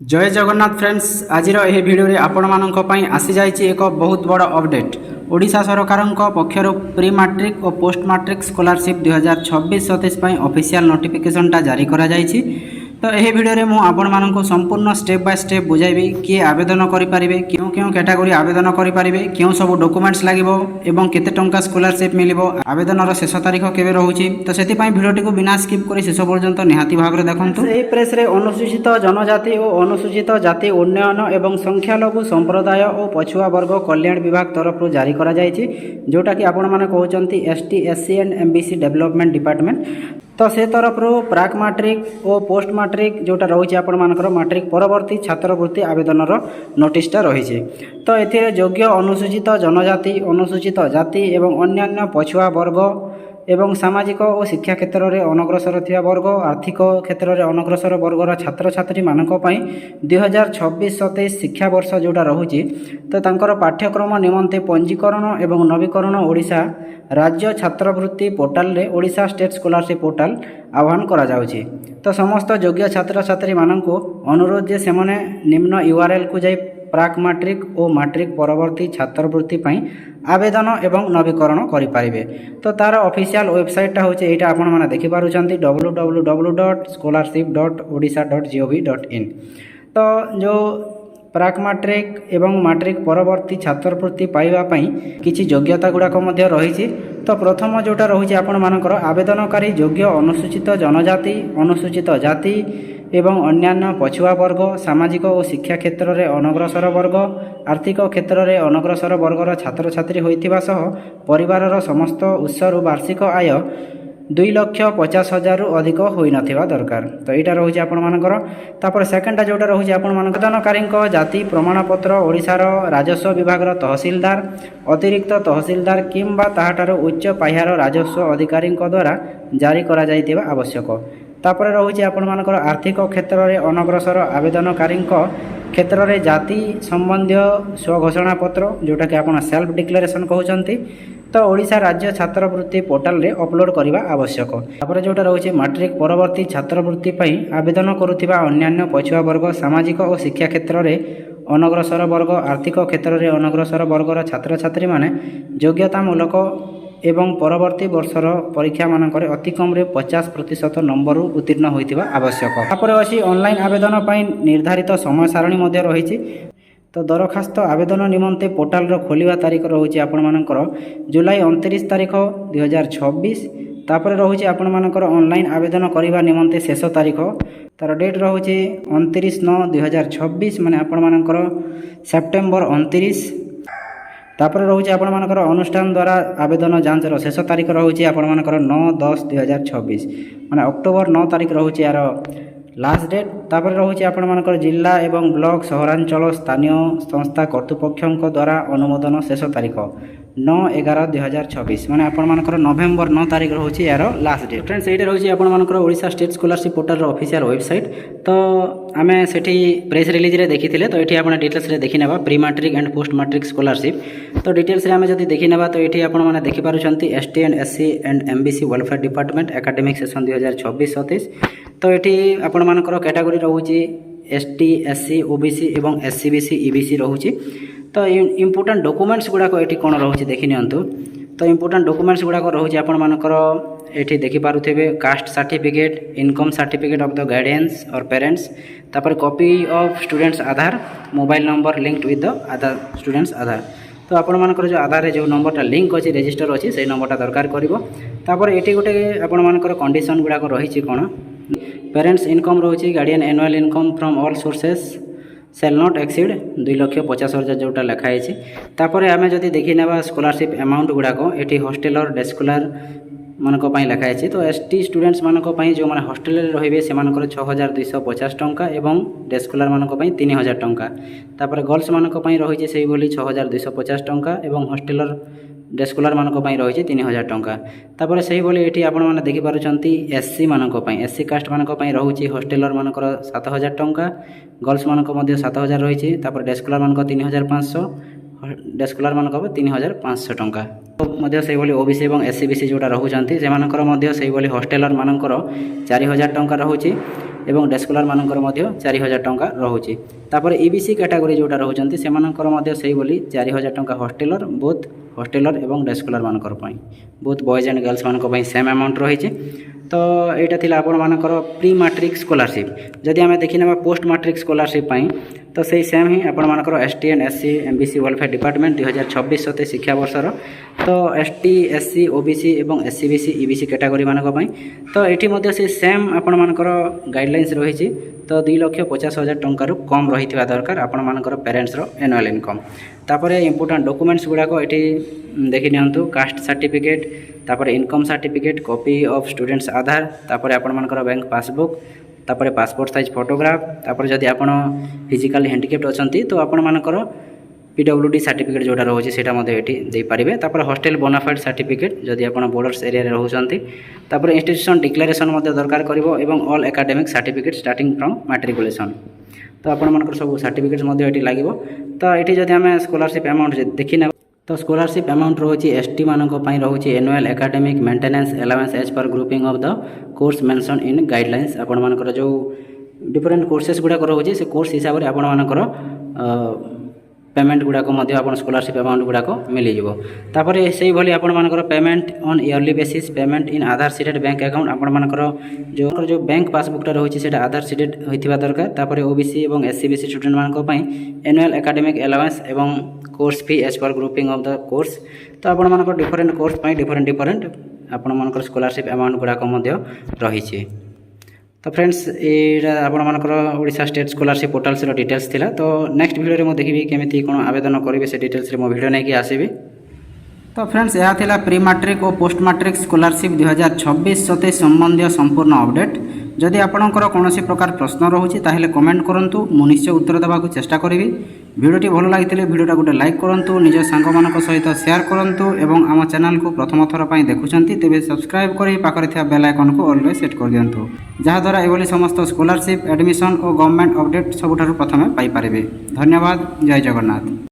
जय जगन्नाथ फ्रेंड्स आज यह भिडियो आपण मानी आसी जाइए एक बहुत बड़ अपडेट ओडिशा सरकार पक्षर प्री मैट्रिक और post matric scholarship 2026-27 official notification जारी करा जाइछि। तो यह भिडियो में मुझे संपूर्ण स्टेप बाय स्टेप बुझाइबी किए आवेदन करें क्यों क्यों कैटेगरी आवेदन करें क्यों सब डॉक्यूमेंट्स लगे और केते टंका स्कॉलरशिप मिलिबो आवेदन शेष तारीख केबे रहुछि। तो से भिडियोटी को बिना स्किप कर शेष पर्यंत निहाती भाव में देखंतु। एही प्रेस रे अनुसूचित जनजाति और अनुसूचित जाति उन्नयन एवं संख्यालघु संप्रदाय और पछुआ वर्ग कल्याण विभाग तरफ जारी करा जाइछि, जोटा कि आपण माने कहउचंती ST SC and MBC development department. तो से तरफ प्राक मैट्रिक और पोस्ट मैट्रिक जोटा रही आपण मानकर मैट्रिक परवर्ती छात्रवृत्ति आवेदन नोटिसटा रही। तो एथिरे योग्य अनुसूचित जनजाति अनुसूचित जाति एवं अन्यान्य पछुआ वर्ग एवं सामाजिक और शिक्षा क्षेत्र में अनग्रसर थिया वर्ग आर्थिक क्षेत्र में अनग्रसर वर्गर छात्र छात्री मानक पई 2026-27 शिक्षा वर्ष जोटा रहुछि। तो तांकर पाठ्यक्रम निमंते पंजीकरण एवं नवीकरण ओडिशा राज्य छात्रवृत्ति पोर्टाल रे ओडिशा स्टेट स्कॉलरशिप पोर्टाल आह्वान करा जाउछि। तो समस्त योग्य छात्र छात्री मानक अनुरोध जे सेमने निम्न यूआरएल को जाई प्राक मैट्रिक और मैट्रिक परवर्ती छात्रवृत्ति पई आवेदन एवं नवीकरण करें। तो तार ऑफिशियल वेबसाइटा हूँ यहाँ आपण मैंने देखिपुंट www.scholarship.odisha.gov.in। तो जो प्राक मैट्रिक एवं मैट्रिक परवर्ती छात्रवृत्ति पाइबापी किसी योग्यता गुड़ाक रही। तो प्रथम जोटा रही आपण मानकर आवेदनकारी योग्य अनुसूचित जनजाति अनुसूचित जाति एवं अन्यान्य पछुआ वर्ग सामाजिक और शिक्षा क्षेत्र में अनग्रसर वर्ग आर्थिक क्षेत्र में अनग्रसर वर्गर छात्र छात्री होइथिबा सह परिवारर समस्त उत्सर वार्षिक आय 2,50,000 अधिक होई नथिबा दरकार। तो यहाँ रही आपण मानकर। तापर सेकेंडा जोटा रही आपण मान आवेदनकारी जाति प्रमाणपत्र ओडिशार राजस्व विभाग तहसीलदार अतिरिक्त तहसीलदार किंबा ताहाठार उच्च पाह्यार राजस्व अधिकारी द्वारा जारी करा जाइतिबा आवश्यक। तापर रही आपण मानकर आर्थिक क्षेत्र में अनग्रसर आवेदनकारी क्षेत्र में जाति संबंधी स्वघोषणा पत्र जोटा कि आप सेल्फ डिक्लेरेशन कहते। तो ओडिशा राज्य छात्रवृत्ति पोर्टाल रे अपलोड करने आवश्यक। तापर जोटा रही मैट्रिक परवर्ती छात्रवृत्ति आवेदन करुथिबा अन्यान्य पछुआ वर्ग सामाजिक और शिक्षा क्षेत्र में अनग्रसर वर्ग आर्थिक क्षेत्र में अनग्रसर वर्गर छात्र छात्री माने योग्यतामूलक एवं परवर्ती वर्षर परीक्षा मानकर अति कम 50% नंबर उत्तीर्ण होइतिबा आवश्यक। तापर अछि ऑनलाइन आवेदन पई निर्धारित समय सारणी मध्ये रही। तो दरखास्त आवेदन निमंते पोर्टाल खोलिबा तारीख रहुछि आपण मानकर जुलाई 29 तारीख 2026। तापर रहुछि आपण मानकर ऑनलाइन आवेदन करिबा निमंते शेष तारीख तार डेट रहुछि 29/9/2026 माने आपण मानकर सेप्टेम्बर 29। तापर रहुछि आपण मानकर अनुष्ठान द्वारा आवेदन जांचर शेष तारीख रहुछि आपण मानकर 9/10/2026 माने अक्टोबर 9 तारीख रहुछि यार लास्ट डेट। तापर रहुछि आपण मानकर जिला एवं ब्लॉक सहरांचल स्थानीय संस्था कर्तृपक्षों द्वारा अनुमोदन शेष तारीख 9/11/2026 माने आपण मानकर नवेम्बर 9 तारीख रहुछि यार लास्ट डेट। फ्रेंड्स एटा रहुछि आपण मानकर Odisha state scholarship portal official website. तो आमे सेठी प्रेस रिलीज रे देखिथिले। तो एठी आपण डिटेल्स रे देखि नेबा pre matric and post matric scholarship. तो डिटेल्स रे आमे जदि देखि नेबा तो एठी आपण माने देखि पारुछंती ST and SC and MBC welfare department academic session 2026-27। तो एठी आपण मानकर कैटेगरी रहुछि एसटी एससी ओबीसी एवं एससीबीसी ईबीसी रहुछि। तो इम्पोर्टेंट डॉक्यूमेंट्स गुड़ाक ये कौन रही देखि नियंतु। तो इम्पोर्टेंट डॉक्यूमेंट्स गुड़ाक रही आपण मानकर ये देखिपे caste certificate income certificate of the guardians और पेरेंट्स तापर copy of students Aadhaar mobile number linked with the Aadhaar students Aadhaar. तो आपण मानकर जो आधार रे जो नंबरटा लिंक अच्छी रजिस्टर अच्छी से नंबरटा दरकार करिवो। तापर एटी गोटे आपण मानकर कंडीशन गुड़ाक रही कौन पेरेंट्स इनकम रही guardian annual income from all sources shall not exceed 2,50,000 जोटा लिखाई। तापर आम जदि देखी ना स्कॉलरशिप अमाउंट गुड़ाक ये हॉस्टेल और डे स्कॉलर मानक लिखाई। तो एसटी स्टूडेंट्स मानक जो मैंने हॉस्टेल रे 6,250 टंका एवं डे स्कॉलर मानक 3,000 टंका। तापर गर्ल्स मानक रही से 6,250 टंका एवं हॉस्टेलर डे स्कॉलर मानक रही 3,000 टंका। तापर से ये आपण मैंने देखिपुंट एससी मानक एससी कास्ट मानक रही हॉस्टेलर मानकर 7,000 टंका गर्ल्स मानक 7,000 रही। तापर डे स्कॉलर मानक 3,500 डे स्कॉलर मानक 3,500 टंका। तो से ओबीसी और एससीबीसी जोटा रोचे से हॉस्टेलर मानकर 4,000 टंका रोचे এবং ডେ স্କଲାର ମାନଙ୍କର ମଧ୍ୟ 4000 ଟଙ୍କା ରହୁଛି। ତାପରେ ଇବିସି କ୍ୟାଟାଗୋରୀ ଯେଉଁଟା ରହୁଛନ୍ତି ସେମାନଙ୍କର ମଧ୍ୟ ସେଇଭଳି 4000 ଟଙ୍କା ହଷ୍ଟେଲର ବୋଥ୍ ହଷ୍ଟେଲର ଏବଂ ଡେ ସ୍କଲାର ମାନଙ୍କର ପାଇଁ ବୋଥ୍ ବଏଜ୍ ଆଣ୍ଡ ଗାର୍ଲସ ମାନଙ୍କ ପାଇଁ ସେମ୍ ଆମାଉଣ୍ଟ ରହିଛି। ତ ଏଇଟା ଥିଲା ଆପଣମାନଙ୍କର ପ୍ରି ମାଟ୍ରିକ୍ ସ୍କଲାରସିପ୍। ଯଦି ଆମେ ଦେଖିନେବା ପୋଷ୍ଟ ମାଟ୍ରିକ୍ ସ୍କଲାରସିପ୍ ପାଇଁ ତ ସେଇ ସେମ୍ ହିଁ ଆପଣମାନଙ୍କର ST and SC MBC welfare department 2026-27 ଶିକ୍ଷାବର୍ଷର ତ ST SC OBC ଏବଂ SC BC EBC କ୍ୟାଟାଗୋରୀ ମାନଙ୍କ ପାଇଁ ତ ଏଠି ମଧ୍ୟ ସେ ସେମ୍ ଆପଣମାନଙ୍କର ଗାଇଡ଼ଲାଇନ୍ସ ରହିଛି। ତ 2,50,000 ଟଙ୍କାରୁ କମ୍ ରହିଥିବା ଦରକାର ଆପଣମାନଙ୍କର ପ୍ୟାରେଣ୍ଟସ୍ର ଆନୁଆଲ୍ ଇନକମ୍। ତାପରେ ଇମ୍ପୋର୍ଟାଣ୍ଟ ଡକୁମେଣ୍ଟସ୍ ଗୁଡ଼ାକ ଏଠି ଦେଖି ନିଅନ୍ତୁ। କାଷ୍ଟ ସାର୍ଟିଫିକେଟ୍, ତାପରେ income certificate, copy of students Aadhaar, ତାପରେ ଆପଣମାନଙ୍କର ବ୍ୟାଙ୍କ ପାସବୁକ୍, ତାପରେ ପାସପୋର୍ଟ ସାଇଜ୍ ଫଟୋଗ୍ରାଫ, ତାପରେ ଯଦି ଆପଣ ଫିଜିକାଲି ହ୍ୟାଣ୍ଡିକ୍ୟାପ୍ଟ ଅଛନ୍ତି ତ ଆପଣମାନଙ୍କର PWD ସାର୍ଟିଫିକେଟ୍ ଯେଉଁଟା ରହୁଛି ସେଇଟା ମଧ୍ୟ ଏଠି ଦେଇପାରିବେ। ତାପରେ ହଷ୍ଟେଲ ବୋନାଫାଇଡ୍ ସାର୍ଟିଫିକେଟ୍ ଯଦି ଆପଣ ବୋର୍ଡର୍ସ ଏରିଆରେ ରହୁଛନ୍ତି। ତାପରେ ଇନଷ୍ଟିଟ୍ୟୁସନ୍ ଡିକ୍ଲାରେସନ୍ ମଧ୍ୟ ଦରକାର କରିବ ଏବଂ all academic certificate starting from matriculation. ତ ଆପଣମାନଙ୍କର ସବୁ ସାର୍ଟିଫିକେଟ୍ସ ମଧ୍ୟ ଏଠି ଲାଗିବ। ତ ଏଠି ଯଦି ଆମେ ସ୍କଲାରସିପ୍ ଆମାଉଣ୍ଟ ଦେଖିନେବା ତ ସ୍କଲାରସିପ୍ ଆମାଉଣ୍ଟ ରହୁଛି ST ମାନଙ୍କ ପାଇଁ ରହୁଛି annual academic maintenance allowance as per grouping of the course mention in guidelines. ଆପଣମାନଙ୍କର ଯେଉଁ ଡିଫରେଣ୍ଟ କୋର୍ସେସ୍ ଗୁଡ଼ାକ ରହୁଛି ସେ କୋର୍ସ ହିସାବରେ ଆପଣମାନଙ୍କର पेमेंट गुड़ाक आप स्कॉलरशिप अमाउंट गुड़ाक मिलଯିବ। तापरे ସେଇଭଳି ଆପଣମାନଙ୍କର payment on yearly basis payment in Aadhaar seated bank account ଆପଣମାନଙ୍କର जो बैंक पासबुकटा रही है आधार सीटेड होइथिबा दरकार। तापरे ओबीसी और एससी बीसी स्टूडेंट मानक पई एनुअल एकेडमिक अलाउंस एवं course fee as per grouping of the course. तो आपनकर डिफरेंट कोर्स पई डिफरेंट आपनकर स्कॉलरशिप अमाउंट गुड़ाक रही है। तो फ्रेंड्स ये आपनकर Odisha state scholarship portals details थिला। तो नेक्स्ट वीडियो में देखिए केमी कौन आवेदन करेंगे से डिटेल्स मो वीडियो नहीं आसबि। तो फ्रेंड्स यह थिला प्री मैट्रिक और पोस्ट मैट्रिक स्कॉलरशिप 2026-27 संबंधी संपूर्ण अपडेट। जदि आपणकर कौन प्रकार प्रश्न रोचे ताहले कमेंट करूँ मु निश्चय उत्तर देवाक चेष्टा करी। भिडियोटी भल लगी भिडियोटा गोटे लाइक करूँ, निज सांग सहित शेयर करूँ और आम चैनल को प्रथम थर पर देखुंत तेज सब्सक्राइब कर पाखे बेल आइकन को ऑल सेट कर दिंतु जहाँद्वारा एभली समस्त स्कॉलरशिप एडमिशन और गवर्नमेंट अपडेट सबुठ प्रथम पाइपर। धन्यवाद। जय जगन्नाथ।